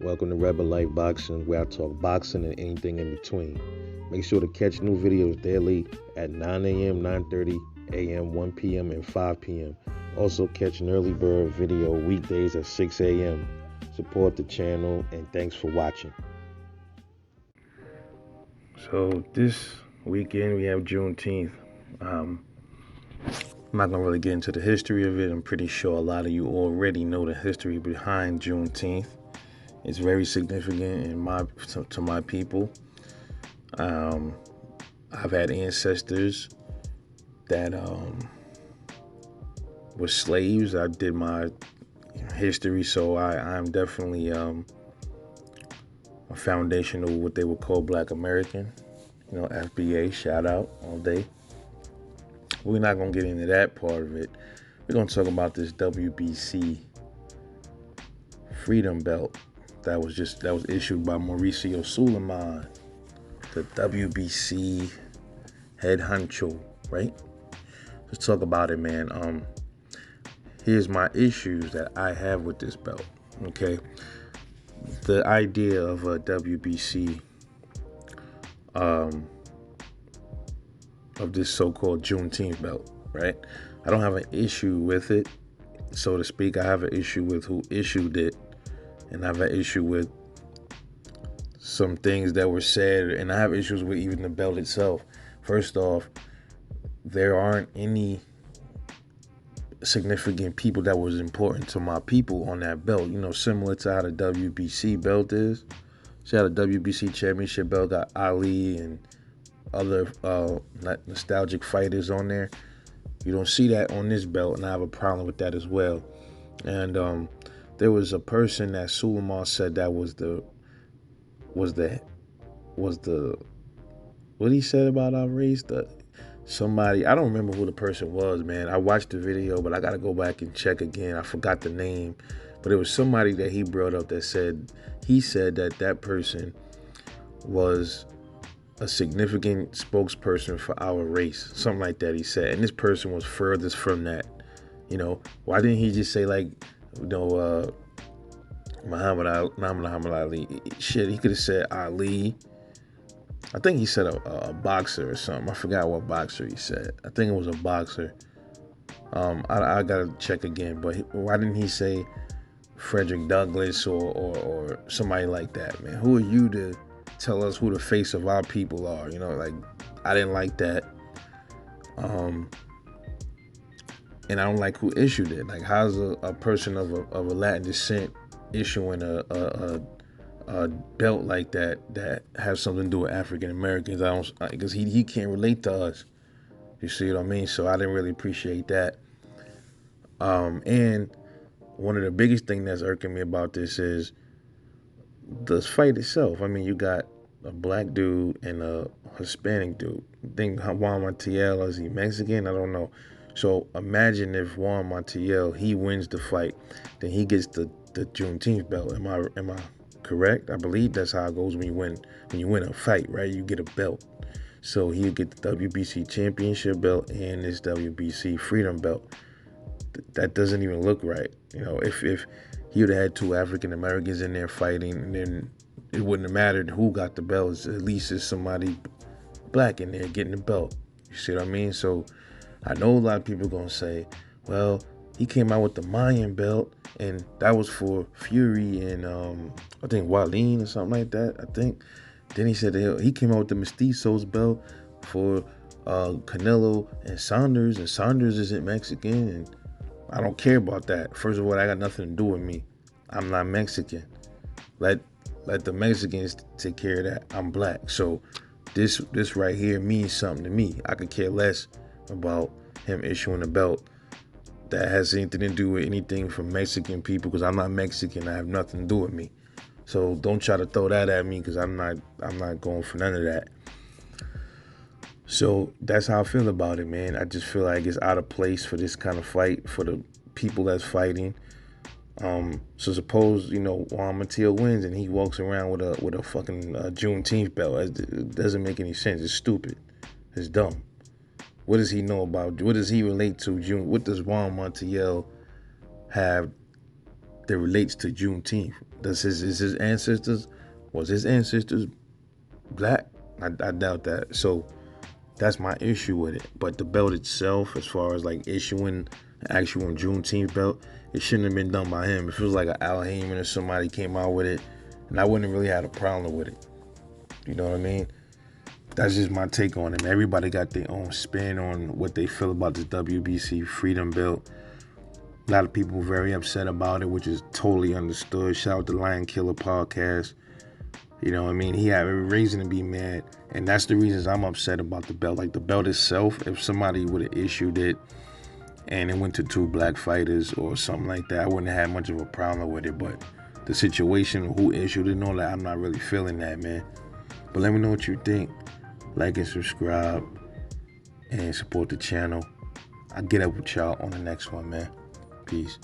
Welcome to Rebel Life Boxing, where I talk boxing and anything in between. Make sure to catch new videos daily at 9 a.m., 9:30 a.m., 1 p.m., and 5 p.m. Also catch an early bird video weekdays at 6 a.m. Support the channel, and thanks for watching. So this weekend we have Juneteenth. I'm not going to really get into the history of it. I'm pretty sure a lot of you already know the history behind Juneteenth. It's very significant to my people. I've had ancestors that were slaves. I did my history, so I'm definitely a foundation of what they would call Black American. FBA, shout out all day. We're not gonna get into that part of it. We're gonna talk about this WBC Freedom Belt that was issued by Mauricio Suleiman, the WBC head honcho, right? Let's talk about it, man. Here's my issues that I have with this belt. Okay, the idea of a WBC, of this so-called Juneteenth belt, right? I don't have an issue with it, so to speak. I have an issue with who issued it, and I have an issue with some things that were said, and I have issues with even the belt itself. First off, there aren't any significant people that was important to my people on that belt. Similar to how the WBC belt is. See how the WBC championship belt got Ali and other nostalgic fighters on there. You don't see that on this belt, and I have a problem with that as well. And there was a person that Suleiman said that was the what he said about our race. Somebody, I don't remember who the person was, man. I watched the video, but I gotta go back and check again. I forgot the name, but it was somebody that he brought up that said that person was a significant spokesperson for our race, something like that. He said, and this person was furthest from that. Why didn't he just say Muhammad Ali? Shit, he could have said Ali. I think he said a boxer or something. I forgot what boxer he said. I think it was a boxer. I gotta check again. But why didn't he say Frederick Douglass or somebody like that, man? Who are you to tell us who the face of our people are? I didn't like that. And I don't like who issued it. Like, how's a person of a Latin descent issuing a belt like that has something to do with African Americans? Because he can't relate to us. You see what I mean? So I didn't really appreciate that. And one of the biggest things that's irking me about this is the fight itself. I mean, you got a black dude and a Hispanic dude. I think Juan Montiel, is he Mexican? I don't know. So imagine if Juan Montiel, he wins the fight, then he gets the Juneteenth belt. Am I correct? I believe that's how it goes when you win a fight, right? You get a belt. So he'll get the WBC championship belt and this WBC freedom belt. That doesn't even look right. If he would have had two African Americans in there fighting, then it wouldn't have mattered who got the belt. At least it's somebody black in there getting the belt. You see what I mean? So I know a lot of people are gonna say, well, he came out with the Mayan belt, and that was for Fury and I think Wallin or something like that. I think. Then he said he came out with the Mestizos belt for Canelo and Saunders isn't Mexican, and I don't care about that. First of all, that got nothing to do with me. I'm not Mexican. Let the Mexicans take care of that. I'm black. So this right here means something to me. I could care less about him issuing a belt that has anything to do with anything from Mexican people, because I'm not Mexican. I have nothing to do with me. So don't try to throw that at me, because I'm not going for none of that. So that's how I feel about it, man. I just feel like it's out of place for this kind of fight, for the people that's fighting. So suppose Juan Montiel wins and he walks around with a fucking Juneteenth belt. It doesn't make any sense. It's stupid. It's dumb. What does he know about? What does he relate to June? What does Juan Montiel have that relates to Juneteenth. Was his ancestors black? I doubt that. So that's my issue with it. But the belt itself, as far as like issuing an actual Juneteenth belt, it shouldn't have been done by him. If it was like an Al Heyman or somebody came out with it, and I wouldn't have really had a problem with it. You know what I mean? That's just my take on it. Everybody got their own spin on what they feel about this WBC Freedom Belt. A lot of people very upset about it, which is totally understood. Shout out to Lion Killer Podcast. You know what I mean? He had every reason to be mad. And that's the reasons I'm upset about the belt. Like the belt itself, if somebody would have issued it and it went to 2 black fighters or something like that, I wouldn't have had much of a problem with it. But the situation, who issued it and all that, I'm not really feeling that, man. But let me know what you think. Like and subscribe and support the channel. I'll get up with y'all on the next one, man. Peace.